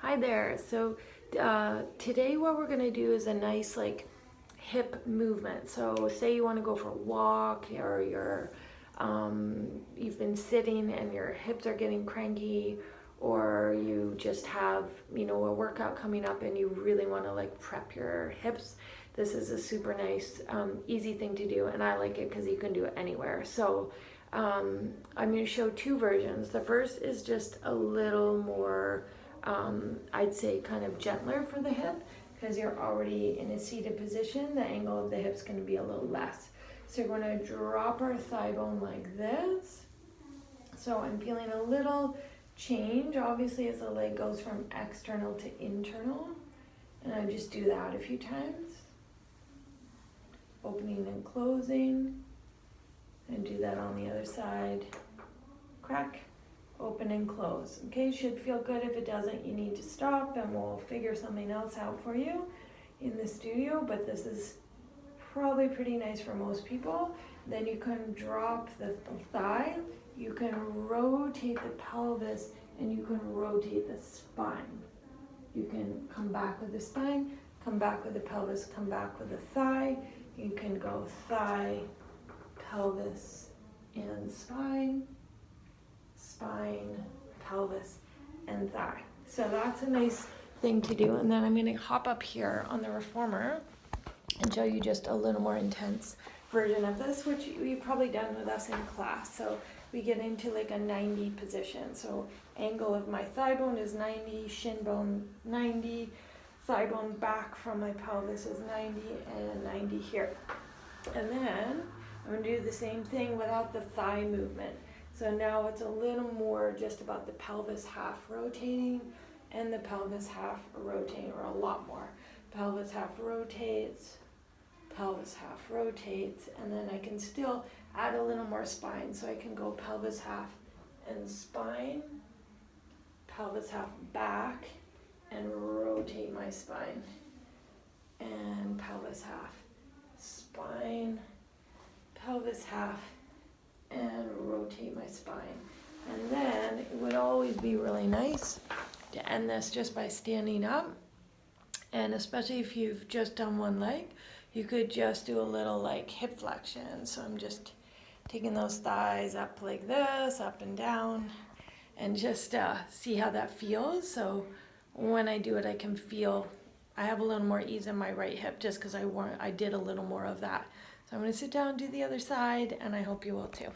Hi there. So today what we're gonna do is a nice like hip movement. So say you want to go for a walk, or you've been sitting and your hips are getting cranky, or you just have a workout coming up and you really want to like prep your hips. This is a super nice easy thing to do, and I like it because you can do it anywhere. So I'm going to show two versions. The first is just a little more I'd say kind of gentler for the hip, because you're already in a seated position. The angle of the hip's going to be a little less. So you're going to drop our thigh bone like this. So I'm feeling a little change, obviously, as the leg goes from external to internal. And I just do that a few times. Opening and closing. And do that on the other side. Crack. Open and close. Okay, should feel good. If it doesn't, you need to stop and we'll figure something else out for you in the studio, but this is probably pretty nice for most people. Then you can drop the thigh, you can rotate the pelvis, and you can rotate the spine. You can come back with the spine, come back with the pelvis, come back with the thigh. You can go thigh, pelvis, and spine, spine, pelvis, and thigh. So that's a nice thing to do. And then I'm going to hop up here on the reformer and show you just a little more intense version of this, which you've probably done with us in class. So we get into like a 90 position. So angle of my thigh bone is 90, shin bone 90, thigh bone back from my pelvis is 90, and 90 here. And then I'm going to do the same thing without the thigh movement. So now it's a little more just about the pelvis half rotating and the pelvis half rotating, or a lot more. Pelvis half rotates, pelvis half rotates, and then I can still add a little more spine. So I can go pelvis half and spine, pelvis half back, and rotate my spine. And pelvis half, spine, pelvis half, and rotate my spine. And then it would always be really nice to end this just by standing up. And especially if you've just done one leg, you could just do a little like hip flexion. So I'm just taking those thighs up like this, up and down, and just see how that feels. So when I do it, I can feel I have a little more ease in my right hip, just because I did a little more of that. So I'm going to sit down and do the other side, and I hope you will too.